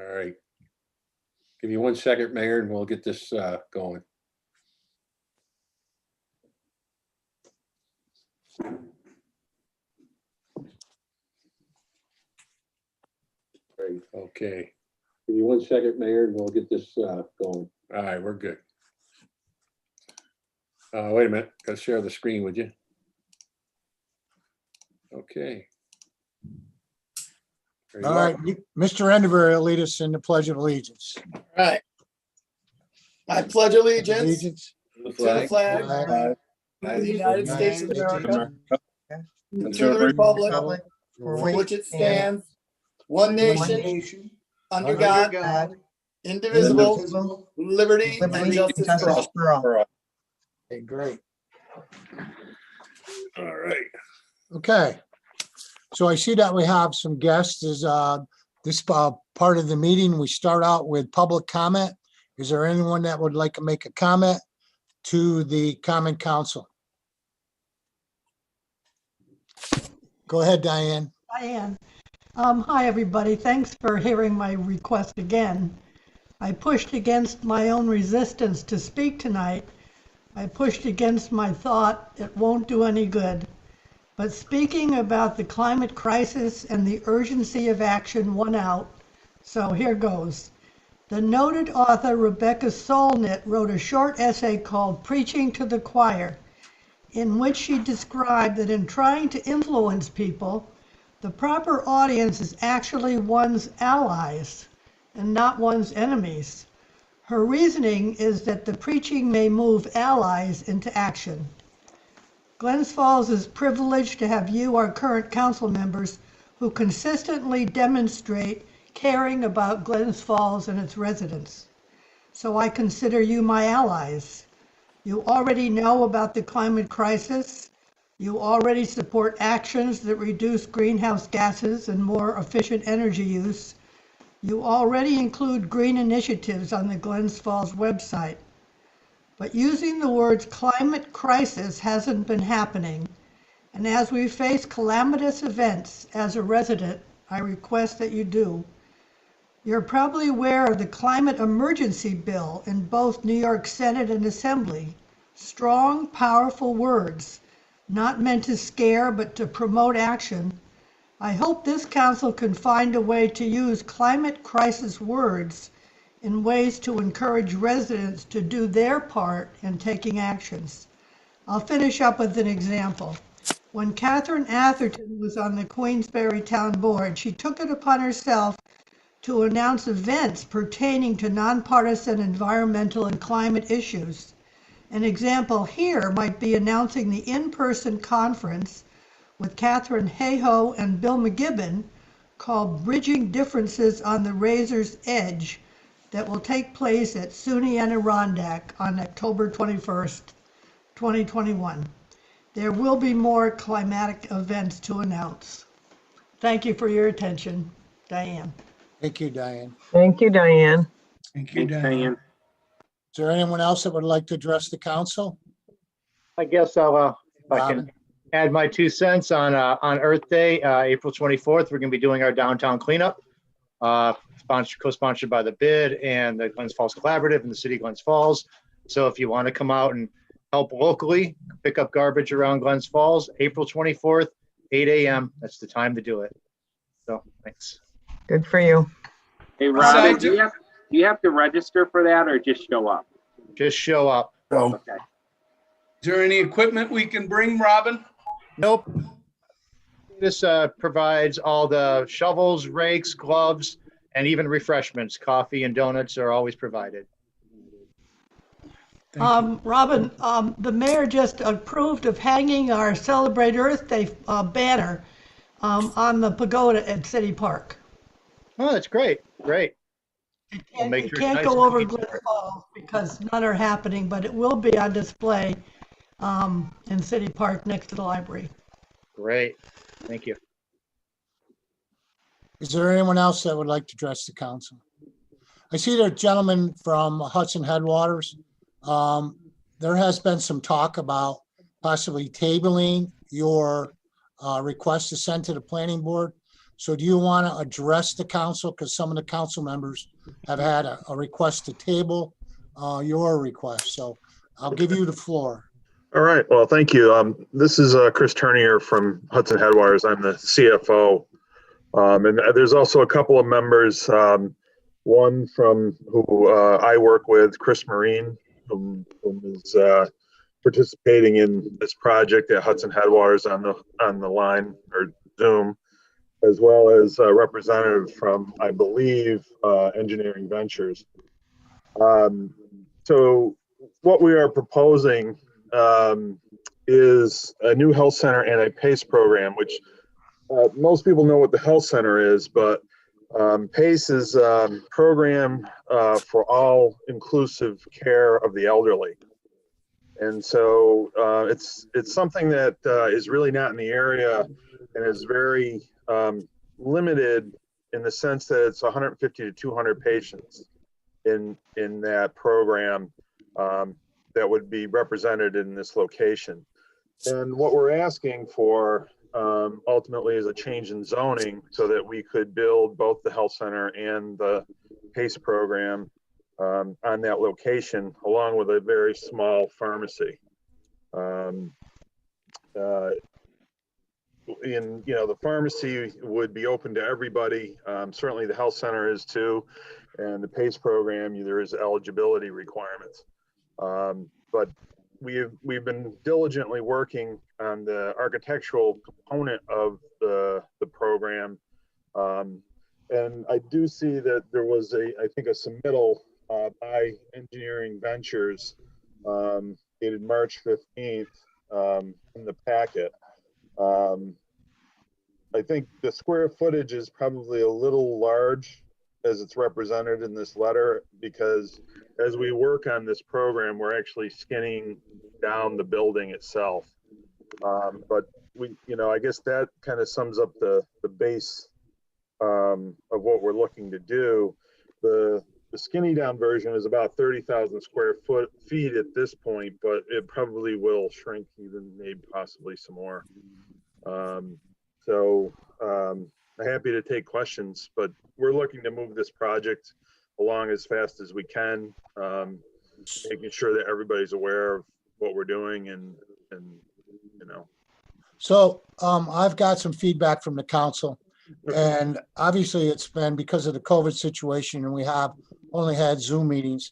All right. Give me 1 second, Mayor, and we'll get this going. Great. Okay. Give me 1 second, Mayor, and we'll get this going. All right, we're good. Wait a minute. Got to share the screen with you. Okay. There you All are. right, Mr. Enderbury will lead us in the Pledge of Allegiance. All right. I pledge allegiance Allegiance. The to the flag. flag Flag of the United States of America, and to the Republic republic for for which it stands, one nation, under God, indivisible, liberty and justice for all. Okay, great. All right. Okay. So I see that we have some guests. Is this part of the meeting, we start out with public comment. Is there anyone that would like to make a comment to the Common Council? Go ahead, Diane. Diane. Hi, everybody. Thanks for hearing my request again. I pushed against my own resistance to speak tonight. I pushed against my thought it won't do any good. But speaking about the climate crisis and the urgency of action won out. So here goes. The noted author Rebecca Solnit wrote a short essay called Preaching to the Choir, in which she described that in trying to influence people, the proper audience is actually one's allies and not one's enemies. Her reasoning is that the preaching may move allies into action. Glens Falls is privileged to have you, our current council members, who consistently demonstrate caring about Glens Falls and its residents. So I consider you my allies. You already know about the climate crisis. You already support actions that reduce greenhouse gases and more efficient energy use. You already include green initiatives on the Glens Falls website. But using the words climate crisis hasn't been happening. And as we face calamitous events as a resident, I request that you do. You're probably aware of the climate emergency bill in both New York Senate and Assembly. Strong, powerful words, not meant to scare, but to promote action. I hope this council can find a way to use climate crisis words in ways to encourage residents to do their part in taking actions. I'll finish up with an example. When Catherine Atherton was on the Queensberry Town Board, she took it upon herself to announce events pertaining to nonpartisan environmental and climate issues. An example here might be announcing the in-person conference with Catherine Hayhoe and Bill McGibbon called Bridging Differences on the Razor's Edge that will take place at SUNY Adirondack on October 21st, 2021. There will be more climatic events to announce. Thank you for your attention. Diane. Thank you, Diane. Thank you, Diane. Thank you, Diane. Is there anyone else that would like to address the council? I guess I'll, if I Robin? can add my 2 cents on Earth Day, April 24th, we're going to be doing our downtown cleanup, co-sponsored by the BID and the Glens Falls Collaborative and the City of Glens Falls. So if you want to come out and help locally, pick up garbage around Glens Falls, April 24th, 8 a.m. That's the time to do it. So thanks. Good for you. Hey, Robin, do you have to register for that or just show up? Just show up. So, Okay. Is there any equipment we can bring, Robin? Nope. This provides all the shovels, rakes, gloves, and even refreshments. Coffee and donuts are always provided. Robin, the mayor just approved of hanging our Celebrate Earth Day banner on the pagoda at City Park. Oh, that's great. Great. We'll make It sure it's can't nice go and over clean. Glens Falls because none are happening, but it will be on display in City Park next to the library. Great. Thank you. Is there anyone else that would like to address the council? I see the gentleman from Hudson Headwaters. There has been some talk about possibly tabling your request to send to the planning board. So do you want to address the council? Because some of the council members have had a request to table your request. So I'll give you the floor. All right. Well, thank you. This is Chris Turnier from Hudson Headwaters. I'm the CFO. And there's also a couple of members, one from who I work with, Chris Marine, who is participating in this project at Hudson Headwaters on the line or Zoom, as well as a representative from, I believe, Engineering Ventures. So what we are proposing is a new health center and a PACE program, which most people know what the health center is, but PACE is a program for all inclusive care of the elderly. And so it's something that is really not in the area and is very limited in the sense that it's 150 to 200 patients in that program that would be represented in this location. And what we're asking for ultimately is a change in zoning so that we could build both the health center and the PACE program on that location, along with a very small pharmacy. The pharmacy would be open to everybody. Certainly the health center is too, and the PACE program, there is eligibility requirements. But we've been diligently working on the architectural component of the program. And I do see that there was I think a submittal by Engineering Ventures dated March 15th in the packet. I think the square footage is probably a little large as it's represented in this letter, because as we work on this program, we're actually skinning down the building itself. But I guess that kind of sums up the base of what we're looking to do. The skinny down version is about 30,000 square feet at this point, but it probably will shrink even, maybe possibly some more. I'm happy to take questions, but we're looking to move this project along as fast as we can, making sure that everybody's aware of what we're doing and. So I've got some feedback from the council, and obviously it's been because of the COVID situation and we have only had Zoom meetings.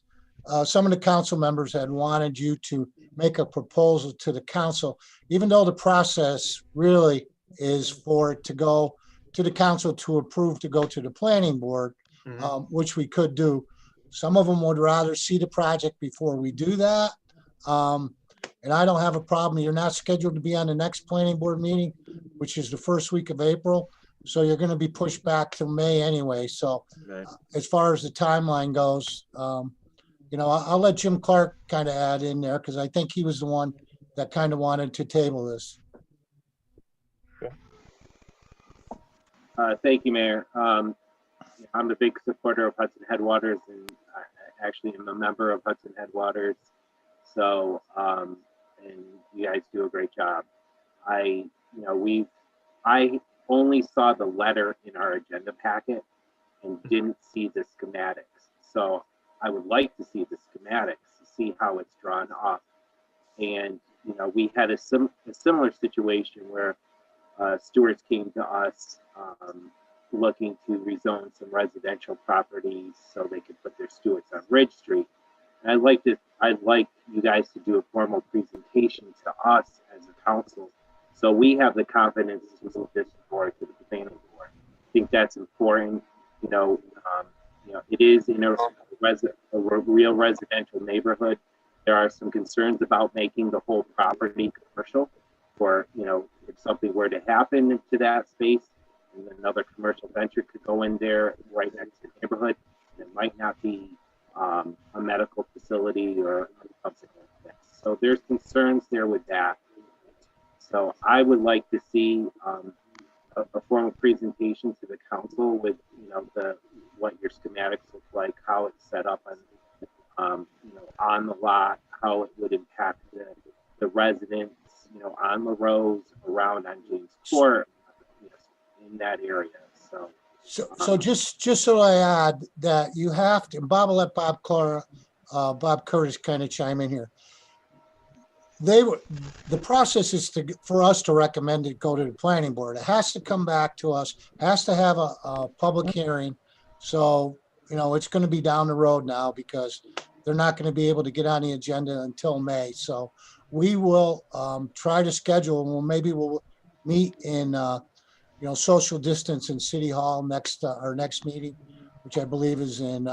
Some of the council members had wanted you to make a proposal to the council, even though the process really is for it to go to the council to approve to go to the planning board, which we could do. Some of them would rather see the project before we do that. And I don't have a problem. You're not scheduled to be on the next planning board meeting, which is the first week of April. So you're going to be pushed back to May anyway. So as far as the timeline goes, I'll let Jim Clark kind of add in there, because I think he was the one that kind of wanted to table this. Thank you, Mayor. I'm a big supporter of Hudson Headwaters, and I actually am a member of Hudson Headwaters. So, and you guys do a great job. I only saw the letter in our agenda packet and didn't see the schematics. So I would like to see the schematics to see how it's drawn up. And, we had a similar situation where stewards came to us looking to rezone some residential properties so they could put their stewards on Ridge Street. And I'd like you guys to do a formal presentation to us as a council, so we have the confidence to move this forward to the planning board. I think that's important. It is in a real residential neighborhood. There are some concerns about making the whole property commercial, or if something were to happen to that space, and another commercial venture could go in there right next to the neighborhood, it might not be a medical facility or something like that. So there's concerns there with that. So I would like to see a formal presentation to the council with what your schematics look like, how it's set up on the lot, how it would impact the residents, on the roads around on James Court, in that area. So just so I add that you have to, and Bob will let Bob Curtis kind of chime in here. The process is for us to recommend it go to the planning board. It has to come back to us, has to have a public hearing. So, it's going to be down the road now because they're not going to be able to get on the agenda until May. So we will try to schedule, and maybe we'll meet in, social distance in City Hall our next meeting, which I believe is in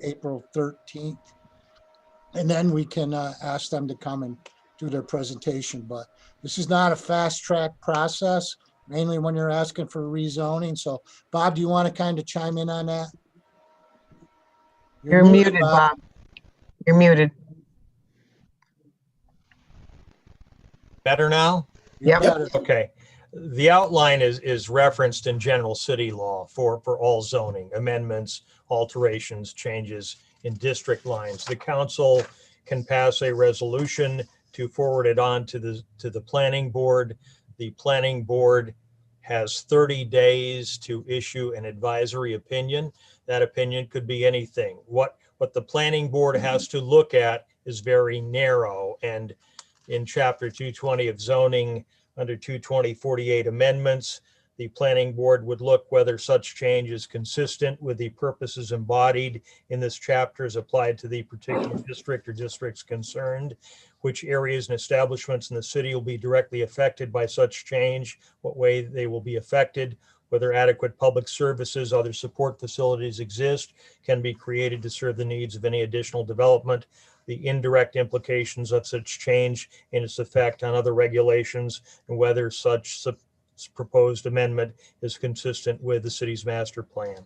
April 13th. And then we can ask them to come and do their presentation. But this is not a fast track process, mainly when you're asking for rezoning. So Bob, do you want to kind of chime in on that? You're muted, Bob. You're muted. Better now? Yep. Better. Okay. The outline is referenced in general city law for all zoning amendments, alterations, changes in district lines. The council can pass a resolution to forward it on to the planning board. The planning board has 30 days to issue an advisory opinion. That opinion could be anything. What the planning board has to look at is very narrow, and in chapter 220 of zoning, under 220-48 amendments, the planning board would look whether such change is consistent with the purposes embodied in this chapter as applied to the particular district or districts concerned, which areas and establishments in the city will be directly affected by such change, what way they will be affected, whether adequate public services, other support facilities exist, can be created to serve the needs of any additional development, the indirect implications of such change and its effect on other regulations, and whether such proposed amendment is consistent with the city's master plan.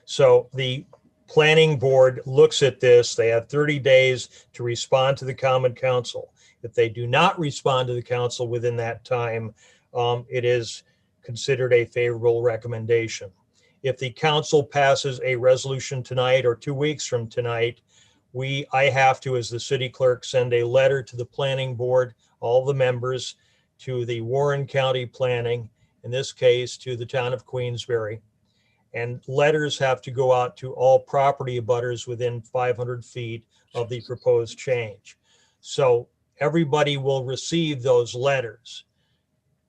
So the planning board looks at this. They have 30 days to respond to the common council. If they do not respond to the council within that time, it is considered a favorable recommendation. If the council passes a resolution tonight or 2 weeks from tonight, I have to, as the city clerk, send a letter to the planning board, all the members, to the Warren County Planning, in this case, to the town of Queensbury. And letters have to go out to all property abutters within 500 feet of the proposed change. So everybody will receive those letters.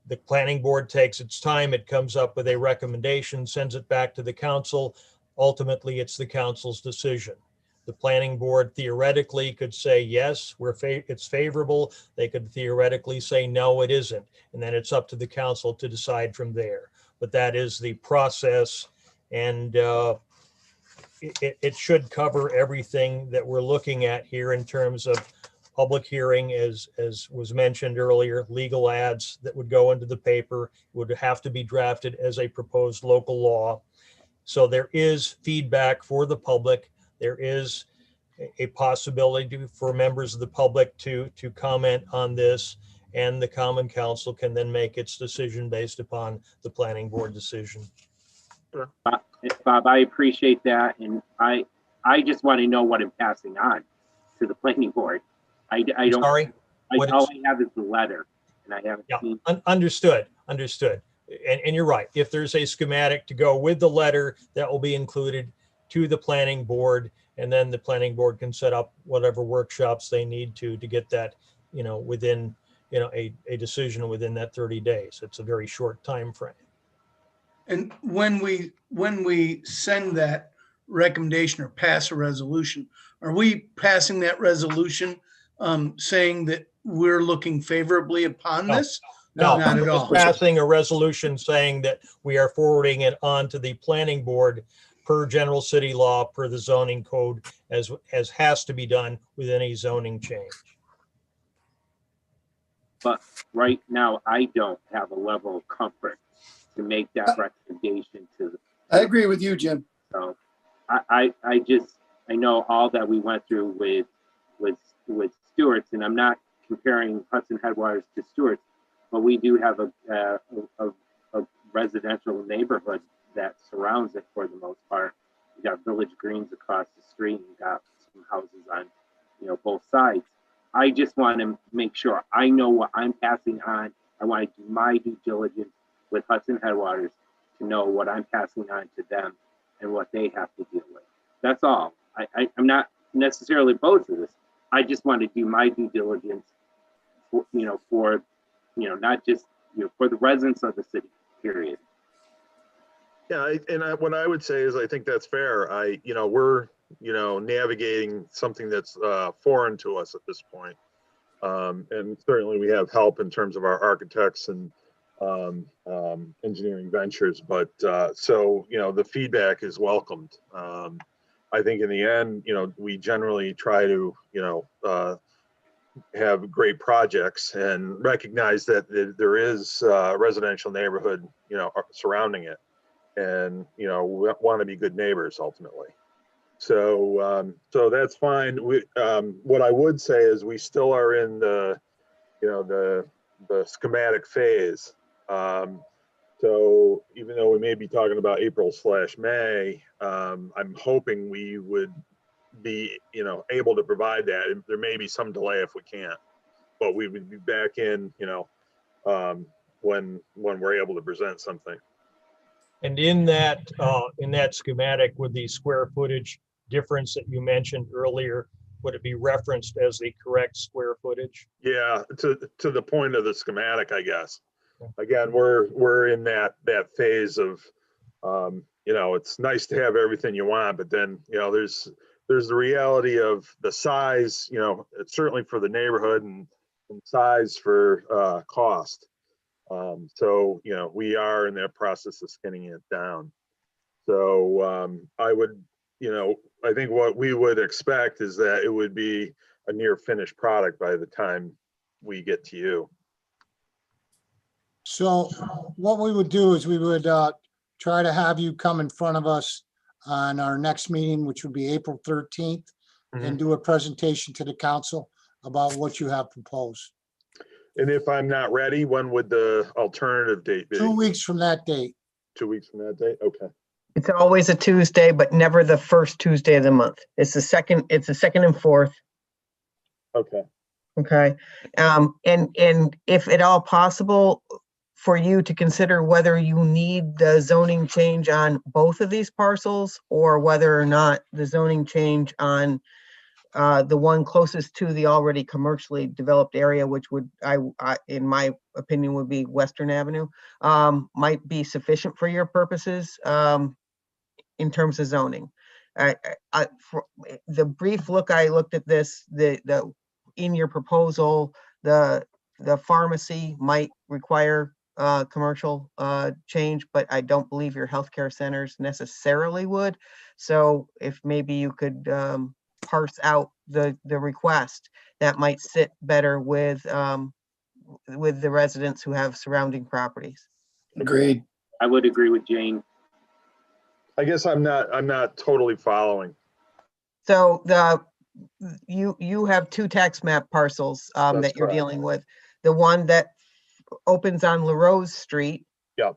The planning board takes its time. It comes up with a recommendation, sends it back to the council. Ultimately, it's the council's decision. The planning board theoretically could say, yes, it's favorable. They could theoretically say, no, it isn't. And then it's up to the council to decide from there. But that is the process. And it should cover everything that we're looking at here in terms of public hearing, as was mentioned earlier, legal ads that would go into the paper would have to be drafted as a proposed local law. So there is feedback for the public. There is a possibility for members of the public to comment on this, and the common council can then make its decision based upon the planning board decision. Bob, I appreciate that, and I just want to know what I'm passing on to the planning board. I don't. Sorry? All I have is the letter, and I haven't seen. Understood. And you're right. If there's a schematic to go with the letter, that will be included to the planning board, and then the planning board can set up whatever workshops they need to get that, within, a decision within that 30 days. It's a very short time frame. And when we send that recommendation or pass a resolution, are we passing that resolution saying that we're looking favorably upon this? No, not at all. Passing a resolution saying that we are forwarding it on to the planning board per general city law, per the zoning code, as has to be done with any zoning change. But right now, I don't have a level of comfort to make that recommendation to the. I agree with you, Jim. So I know all that we went through with Stewart's, and I'm not comparing Hudson Headwaters to Stewart's, but we do have a residential neighborhood that surrounds it for the most part. You got Village Greens across the street, and you got some houses on, both sides. I just want to make sure I know what I'm passing on. I want to do my due diligence with Hudson Headwaters to know what I'm passing on to them and what they have to deal with. That's all. I'm not necessarily opposed to this. I just want to do my due diligence for, not just, for the residents of the city, period. Yeah, what I would say is I think that's fair. We're navigating something that's foreign to us at this point, and certainly we have help in terms of our architects and engineering ventures. But so the feedback is welcomed. I think in the end, we generally try to have great projects and recognize that there is a residential neighborhood surrounding it. And we want to be good neighbors ultimately. So that's fine. What I would say is we still are in the schematic phase. So even though we may be talking about April/May, I'm hoping we would be able to provide that. And there may be some delay if we can't, but we would be back in when we're able to present something. And in that schematic, with the square footage difference that you mentioned earlier, would it be referenced as the correct square footage? Yeah, to the point of the schematic, I guess. Again, we're in that phase of, it's nice to have everything you want, but then there's the reality of the size. It's certainly for the neighborhood and size for cost. So, we are in that process of skinning it down. So I would, I think what we would expect is that it would be a near finished product by the time we get to you. So what we would do is we would try to have you come in front of us on our next meeting, which would be April 13th, and do a presentation to the council about what you have proposed. And if I'm not ready, when would the alternative date be? 2 weeks from that date. 2 weeks from that date? Okay. It's always a Tuesday, but never the first Tuesday of the month. It's the second and fourth. Okay. Okay. And if at all possible, for you to consider whether you need the zoning change on both of these parcels, or whether or not the zoning change on the one closest to the already commercially developed area, which would, in my opinion, would be Western Avenue, might be sufficient for your purposes in terms of zoning. For the brief look I looked at this, in your proposal, the pharmacy might require commercial change, but I don't believe your healthcare centers necessarily would. So if maybe you could parse out the request, that might sit better with the residents who have surrounding properties. Agreed. I would agree with Jane. I guess I'm not totally following. So you have two tax map parcels that you're correct. dealing with. The one that opens on LaRose Street. Yep.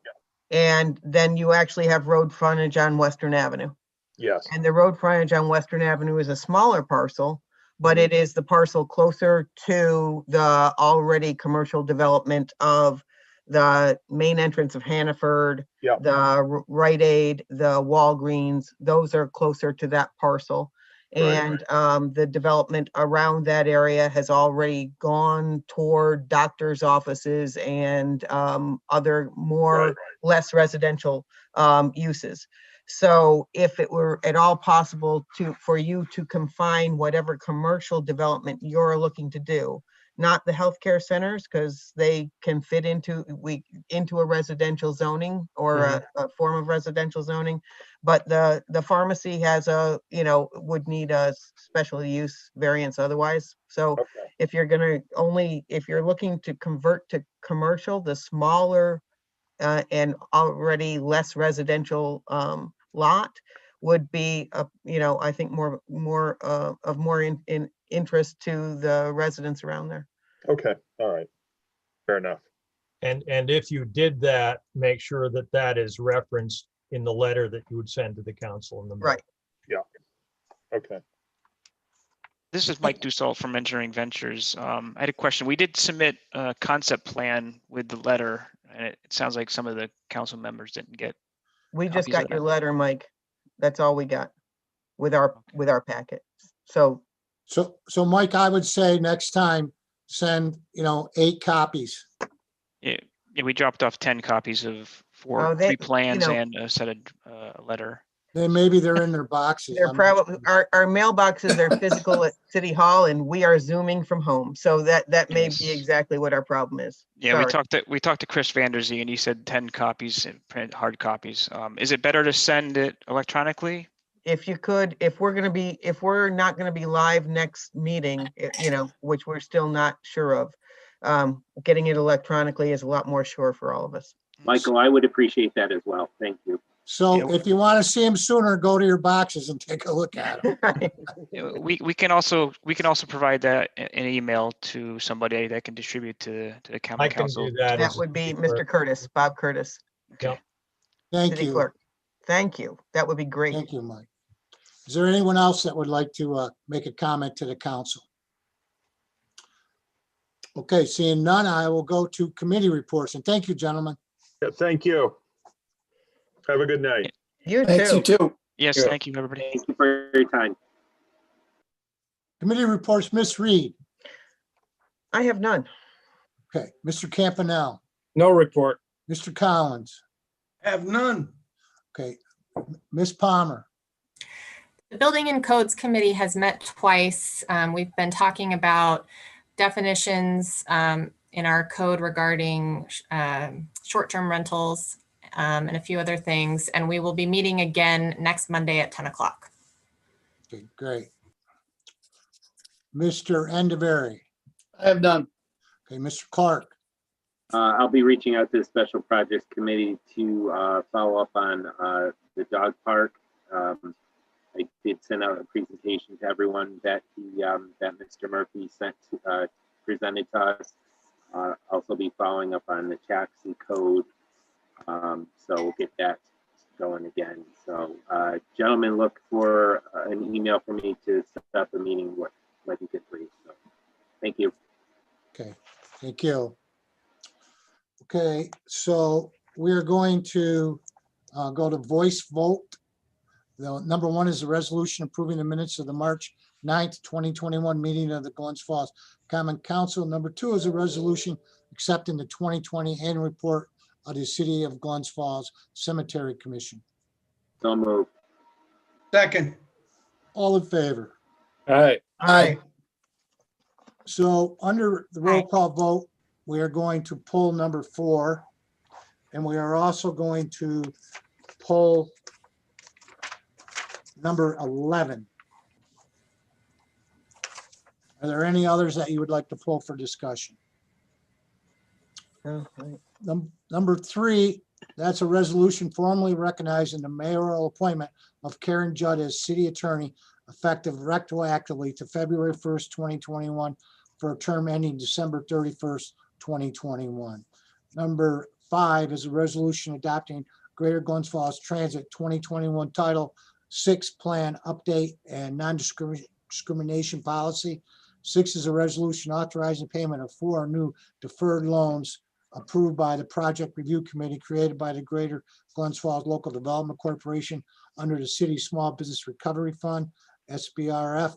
And then you actually have road frontage on Western Avenue. Yes. And the road frontage on Western Avenue is a smaller parcel, but it is the parcel closer to the already commercial development of the main entrance of Hannaford, Yep. the Rite Aid, the Walgreens. Those are closer to that parcel. And the development around that area has already gone toward doctors' offices and other more less residential uses. So if it were at all possible for you to confine whatever commercial development you're looking to do, not the healthcare centers, because they can fit into a residential zoning or a form of residential zoning, but the pharmacy has would need a special use variance otherwise. So if you're looking to convert to commercial, the smaller and already less residential lot would be I think more in interest to the residents around there. Okay. All right. Fair enough. And if you did that, make sure that that is referenced in the letter that you would send to the council in the mail. Right. Yeah. Okay. This is Mike Dussault from Engineering Ventures. I had a question. We did submit a concept plan with the letter, and it sounds like some of the council members didn't get We just copies of got your that. letter, Mike. That's all we got with our packet. So So Mike, I would say next time, send, 8 copies. Yeah, we dropped off 10 copies Oh, for they- 3 plans you know- and a set of letter. Then maybe they're in their boxes. they're I'm not probably, sure. our mailboxes are physical at City Hall and we are Zooming from home. So that may be Yes. exactly what our problem is. Yeah, we Sorry. talked to Chris Vanderzee and he said 10 copies, print hard copies. Is it better to send it electronically? If you could, if we're not gonna be live next meeting, which we're still not sure of, getting it electronically is a lot more sure for all of us. Michael, I would appreciate that as well. Thank you. So Yeah. if you want to see them sooner, go to your boxes and take a look at them. We can also provide that in email to somebody that can distribute to the I common can council. do that. That as- would be Mr. Curtis, Bob Curtis, Okay. Thank City you. Clerk. Thank you. That would be great. Thank you, Mike. Is there anyone else that would like to make a comment to the council? Okay, seeing none, I will go to committee reports, and thank you, gentlemen. Yeah, thank you. Have a good night. You Thanks, you too. too. Yes, Yeah. thank you, everybody. Thank you for your time. Committee reports, Ms. Reed. I have none. Okay, Mr. Campanell, No report. Mr. Collins, Have none. okay, Ms. Palmer, The Building and Codes Committee has met twice. We've been talking about definitions in our code regarding short-term rentals and a few other things. And we will be meeting again next Monday at 10 o'clock. okay, great. Mr. Endeberry, I have none. okay, Mr. Clark, I'll be reaching out to the Special Projects Committee to follow up on the dog park. I did send out a presentation to everyone that that Mr. Murphy presented to us. Also be following up on the taxi code. So we'll get that going again. So gentlemen, look for an email from me to set up a meeting when you get free. So thank you. okay, thank you. Okay, so we're going to go to voice vote. The number 1 is the resolution approving the minutes of the March 9th, 2021 meeting of the Glens Falls Common Council. Number 2 is a resolution accepting the 2020 annual report of the City of Glens Falls Cemetery Commission. So moved. Second. All in favor? Aye. Aye. So under the roll call vote, we are going to pull number 4. And we are also going to pull number 11. Are there any others that you would like to pull for discussion? Oh, right. Number 3, that's a resolution formally recognizing the mayoral appointment of Karen Judd as city attorney effective retroactively to February 1st, 2021 for a term ending December 31st, 2021. Number 5 is a resolution adopting Greater Glens Falls Transit 2021 Title 6 Plan Update and Non-Discrimination Policy. 6 is a resolution authorizing payment of 4 new deferred loans approved by the Project Review Committee created by the Greater Glens Falls Local Development Corporation under the City Small Business Recovery Fund, SBRF,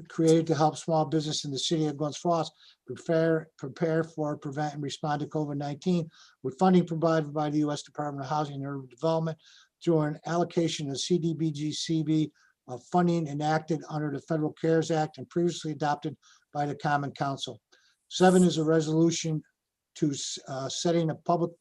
created to help small business in the city of Glens Falls prepare for, prevent, and respond to COVID-19 with funding provided by the U.S. Department of Housing and Urban Development through an allocation of CDBG-CB funding enacted under the Federal CARES Act and previously adopted by the Common Council. 7 is a resolution to setting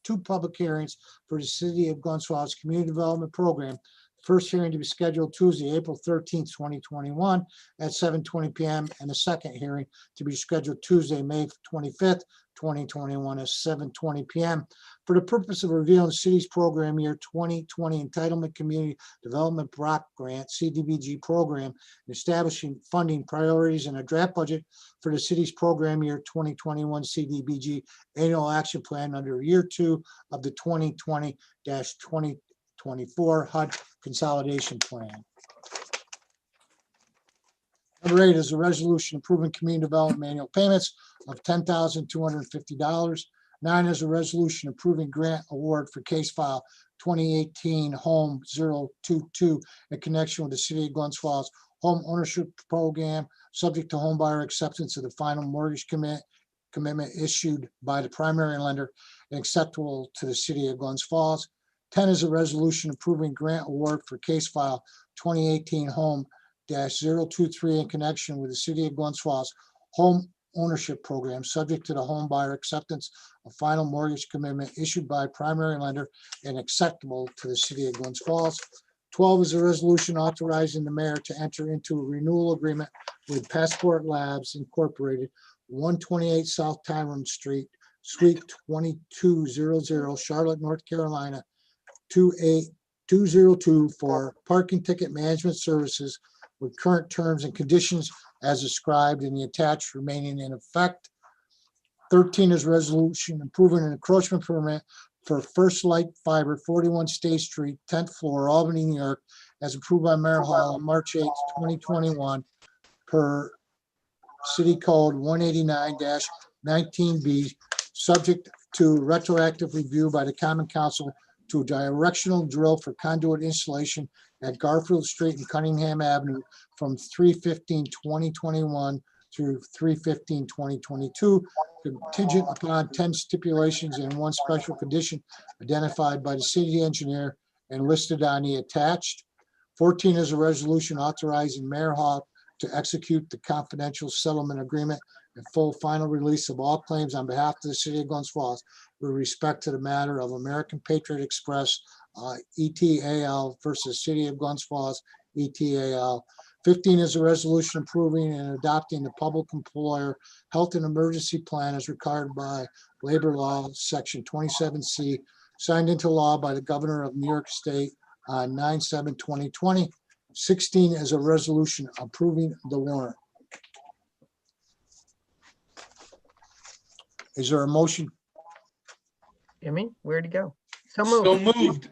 two public hearings for the City of Glens Falls Community Development Program. First hearing to be scheduled Tuesday, April 13th, 2021 at 7:20 p.m. and the second hearing to be scheduled Tuesday, May 25th, 2021 at 7:20 p.m. for the purpose of reviewing the city's program year 2020 Entitlement Community Development Block Grant CDBG program and establishing funding priorities and a draft budget for the city's program year 2021 CDBG annual action plan under year 2 of the 2020-2024 HUD consolidation plan. Number 8 is a resolution approving community development annual payments of $10,250. 9 is a resolution approving grant award for case file 2018 Home 022 in connection with the City of Glens Falls Home Ownership Program, subject to home buyer acceptance of the final mortgage commitment issued by the primary lender and acceptable to the City of Glens Falls. 10 is a resolution approving grant award for case file 2018 Home -023 in connection with the City of Glens Falls Home Ownership Program, subject to the home buyer acceptance of final mortgage commitment issued by primary lender and acceptable to the City of Glens Falls. 12 is a resolution authorizing the mayor to enter into a renewal agreement with Passport Labs Incorporated, 128 South Tyrone Street, Suite 2200, Charlotte, North Carolina, 28202 for parking ticket management services with current terms and conditions as described in the attached remaining in effect. 13 is resolution approving an encroachment permit for First Light Fiber, 41 State Street, 10th floor, Albany, New York, as approved by Mayor Hall on March 8th, 2021, per City Code 189-19B, subject to retroactive review by the Common Council to a directional drill for conduit installation at Garfield Street and Cunningham Avenue from 3/15/2021 through 3/15/2022, contingent upon 10 stipulations and 1 special condition identified by the city engineer and listed on the attached. 14 is a resolution authorizing Mayor Hall to execute the confidential settlement agreement and full final release of all claims on behalf of the City of Glens Falls with respect to the matter of American Patriot Express, ETAL versus City of Glens Falls, ETAL. 15 is a resolution approving and adopting the public employer health and emergency plan as required by labor law, section 27C, signed into law by the governor of New York State on 9/7/2020. 16 is a resolution approving the warrant. Is there a motion? Jimmy, where'd he go? So So moved. moved.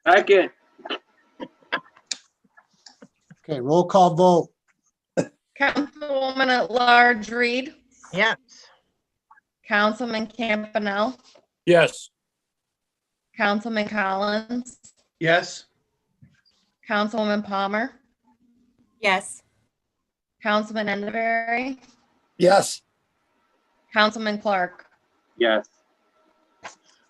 Second. Okay, roll call vote. Councilwoman at Large Reed, Yes. Councilman Campanell, Yes. Councilman Collins, Yes. Councilwoman Palmer, Yes. Councilman Enderberry, Yes. Councilman Clark. Yes.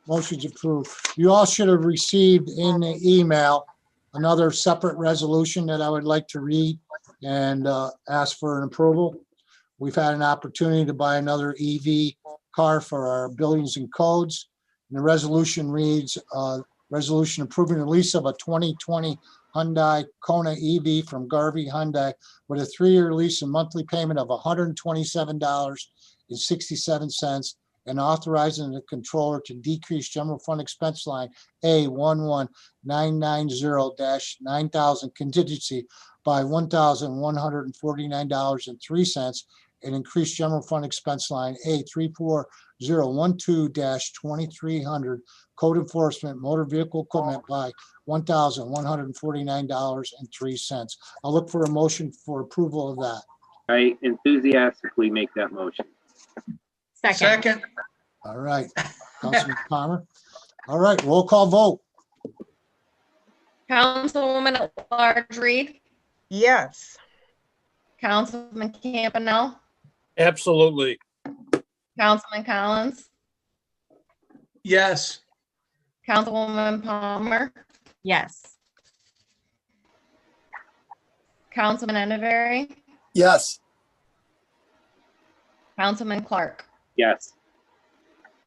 Motion's approved. You all should have received in the email another separate resolution that I would like to read and ask for an approval. We've had an opportunity to buy another EV car for our buildings and codes. And the resolution reads, resolution approving the lease of a 2020 Hyundai Kona EV from Garvey Hyundai with a 3-year lease and monthly payment of $127.67 and authorizing the controller to decrease general fund expense line A11990-9000 contingency by $1,149.03 and increase general fund expense line A34012-2300 code enforcement motor vehicle equipment by $1,149.03. I'll look for a motion for approval of that. I enthusiastically make that motion. Second. All right, Councilman Palmer. All right, roll call vote. Councilwoman at Large Reed, Yes. Councilman Campanell, Absolutely. Councilman Collins, Yes. Councilwoman Palmer, Yes. Councilman Enderberry, Yes. Councilman Clark. Yes.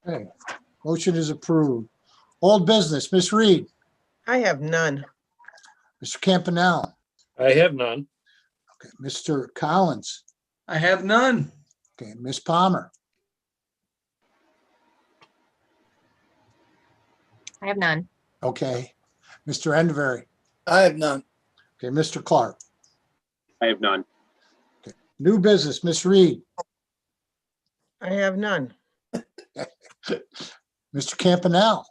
Okay, motion is approved. Old business, Ms. Reed, I have none. Mr. Campanell, I have none. okay, Mr. Collins, I have none. okay, Ms. Palmer, I have none. okay, Mr. Enderberry, I have none. okay, Mr. Clark. I have none. New business, Ms. Reed, I have none. Mr. Campanell,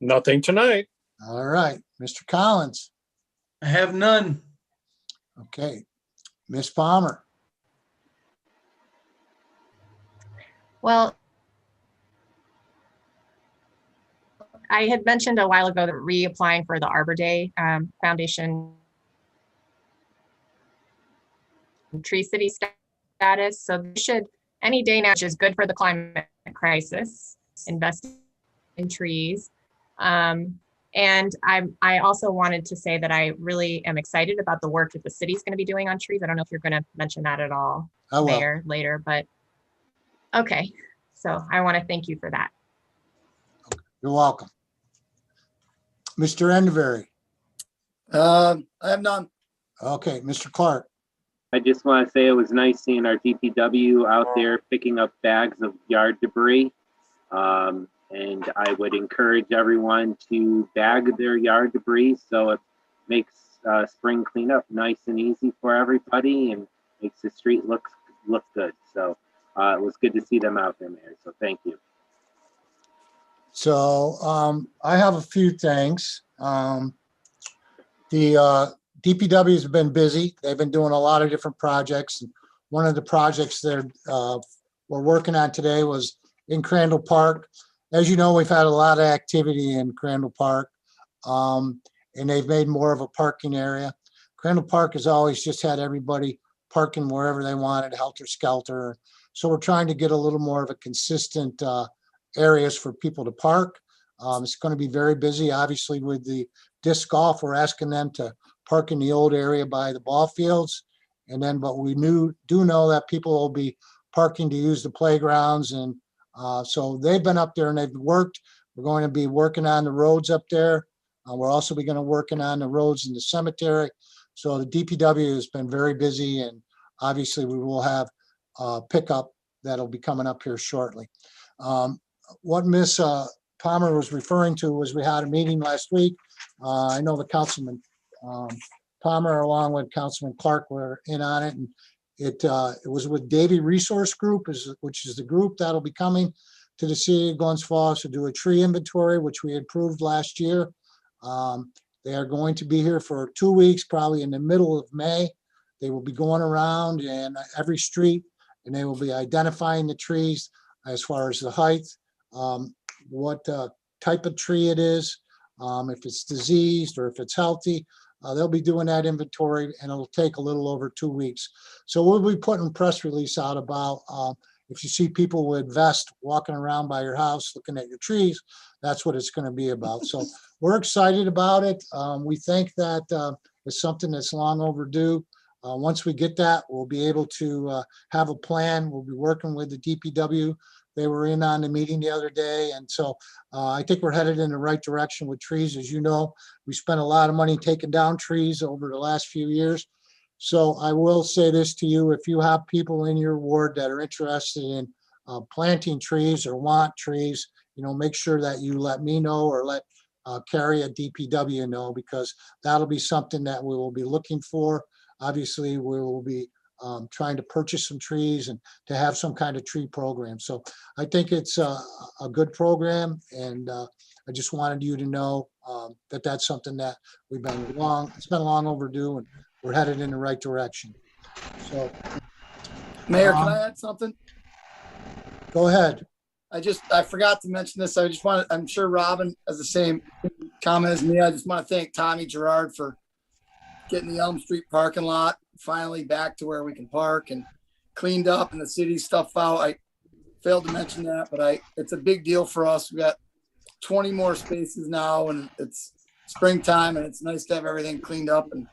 Nothing tonight. all right, Mr. Collins, I have none. okay, Ms. Palmer, Well, I had mentioned a while ago that reapplying for the Arbor Day Foundation Tree City status. So they should, any day now, which is good for the climate crisis, invest in trees. And I also wanted to say that I really am excited about the work that the city's going to be doing on trees. I don't know if you're going to mention that at all, Mayor, later, but okay. So I want to thank you for that. You're welcome. Mr. Enderberry. I have none. Okay, Mr. Clark. I just want to say it was nice seeing our DPW out there picking up bags of yard debris. And I would encourage everyone to bag their yard debris so it makes spring cleanup nice and easy for everybody and makes the street look good. So it was good to see them out there, Mayor. So thank you. So I have a few things. The DPW has been busy. They've been doing a lot of different projects. One of the projects they're we're working on today was in Crandall Park. As you know, we've had a lot of activity in Crandall Park, and they've made more of a parking area. Crandall Park has always just had everybody parking wherever they wanted, helter-skelter. So we're trying to get a little more of a consistent areas for people to park. It's going to be very busy, obviously, with the disc golf. We're asking them to park in the old area by the ball fields. And then, but we do know that people will be parking to use the playgrounds. And so they've been up there and they've worked. We're going to be working on the roads up there. We're also going to working on the roads in the cemetery. So the DPW has been very busy, and obviously we will have pickup that'll be coming up here shortly. What Miss Palmer was referring to was we had a meeting last week. I know the Councilman Palmer along with Councilman Clark were in on it, and it was with Davy Resource Group, which is the group that'll be coming to the city of Glens Falls to do a tree inventory, which we approved last year. They are going to be here for 2 weeks, probably in the middle of May. They will be going around in every street, and they will be identifying the trees as far as the height, what type of tree it is, if it's diseased or if it's healthy. They'll be doing that inventory, and it'll take a little over 2 weeks. So we'll be putting a press release out about if you see people with vests walking around by your house looking at your trees, that's what it's going to be about. So we're excited about it. We think that it's something that's long overdue. Once we get that, we'll be able to have a plan. We'll be working with the DPW. They were in on the meeting the other day. And so I think we're headed in the right direction with trees. As you know, we spent a lot of money taking down trees over the last few years. So I will say this to you, if you have people in your ward that are interested in planting trees or want trees, make sure that you let me know or let Carrie at DPW know, because that'll be something that we will be looking for. Obviously, we will be trying to purchase some trees and to have some kind of tree program. So I think it's a good program, and I just wanted you to know that that's something that it's been long overdue, and we're headed in the right direction. So, Mayor, can I add something? Go ahead. I forgot to mention this. I'm sure Robin has the same comment as me. I just want to thank Tommy Gerard for getting the Elm Street parking lot finally back to where we can park and cleaned up and the city stuff out. I failed to mention that, but it's a big deal for us. We got 20 more spaces now, and it's springtime, and it's nice to have everything cleaned up and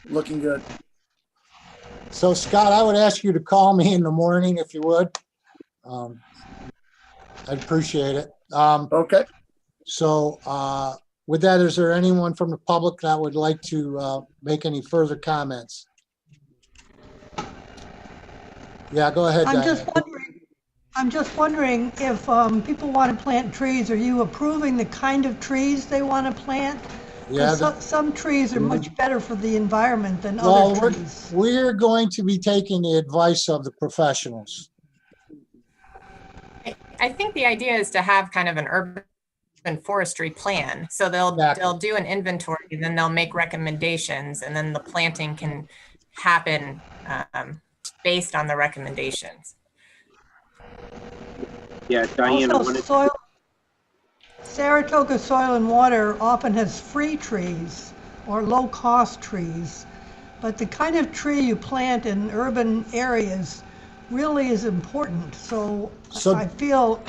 looking good. So Scott, I would ask you to call me in the morning if you would. I'd appreciate it. Okay. So with that, is there anyone from the public that would like to make any further comments? Yeah, go ahead, Diane. I'm just wondering if people want to plant trees, are you approving the kind of trees they want to plant? Yeah, some trees are much better for the environment than other trees. We're going to be taking the advice of the professionals. I think the idea is to have kind of an urban forestry plan. So they'll do an inventory, then they'll make recommendations, and then the planting can happen based on the recommendations. Yeah, Diane. Also, Saratoga Soil and Water often has free trees or low-cost trees, but the kind of tree you plant in urban areas really is important. So So- I feel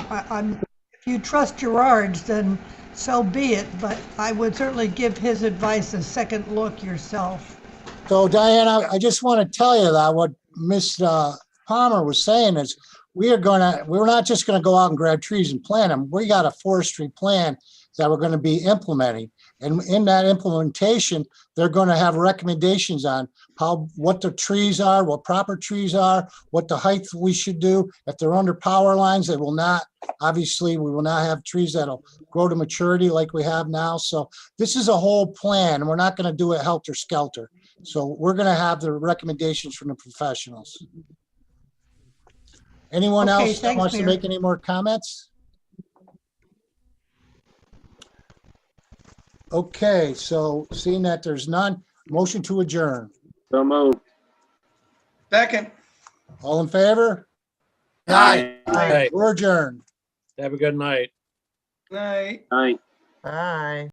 if you trust Gerard's, then so be it, but I would certainly give his advice a second look yourself. So Diane, I just want to tell you that what Ms. Palmer was saying is we're not just gonna go out and grab trees and plant them. We got a forestry plan that we're gonna be implementing. And in that implementation, they're gonna have recommendations on what the trees are, what proper trees are, what the height we should do. If they're under power lines, they will not, obviously, we will not have trees that'll grow to maturity like we have now. So this is a whole plan. We're not gonna do it helter-skelter. So we're gonna have the recommendations from the professionals. Anyone Okay, else that thanks, wants to Mayor. make any more comments? Okay, so seeing that there's none, motion to adjourn. So moved. Second. All in favor? Aye. Aye. We're adjourned. Have a good night. Night. Aye. Bye.